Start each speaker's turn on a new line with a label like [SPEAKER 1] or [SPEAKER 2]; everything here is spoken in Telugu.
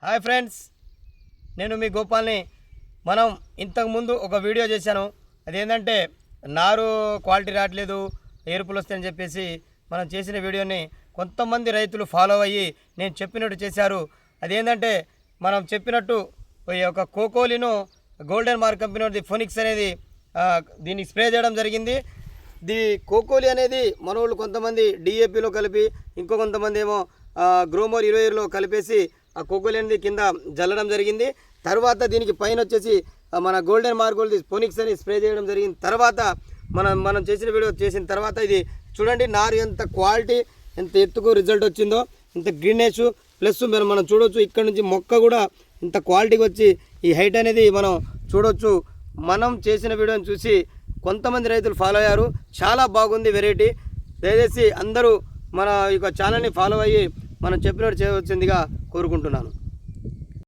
[SPEAKER 1] హాయ్ ఫ్రెండ్స్, నేను మీ గోపాల్ని. మనం ఇంతకుముందు ఒక వీడియో చేశాను. అదేంటంటే నారు క్వాలిటీ రావట్లేదు, ఎరుపులు వస్తాయని చెప్పేసి మనం చేసిన వీడియోని కొంతమంది రైతులు ఫాలో అయ్యి నేను చెప్పినట్టు చేశారు. అదేంటంటే మనం చెప్పినట్టు ఈ యొక్క కోకోలిను గోల్డెన్ మార్క్ కంపెనీ ఫోనిక్స్ అనేది దీన్ని స్ప్రే చేయడం జరిగింది. కోకోలి అనేది మనోళ్ళు కొంతమంది డిఏపిలో కలిపి, ఇంకో కొంతమంది ఏమో గ్రోమోర్ 20లో కలిపేసి ఆ కోకోలి అనేది కింద జల్లడం జరిగింది. తర్వాత దీనికి పైన వచ్చేసి మన గోల్డెన్ మార్గోల్డ్ ఫోనిక్స్ అని స్ప్రే చేయడం జరిగింది. తర్వాత మనం చేసిన వీడియో చేసిన తర్వాత ఇది చూడండి, నారు ఎంత క్వాలిటీ, ఎంత ఎత్తుకు రిజల్ట్ వచ్చిందో, ఇంత గ్రీనేష్ ప్లస్ మనం చూడవచ్చు. ఇక్కడ నుంచి మొక్క కూడా ఇంత క్వాలిటీకి వచ్చి ఈ హైట్ అనేది మనం చూడవచ్చు. మనం చేసిన వీడియోని చూసి కొంతమంది రైతులు ఫాలో అయ్యారు. చాలా బాగుంది వెరైటీ. దయచేసి అందరూ మన ఈ ఛానల్ని ఫాలో అయ్యి మనం చెప్పినట్టు చేయవలసిందిగా కోరుకుంటున్నాను.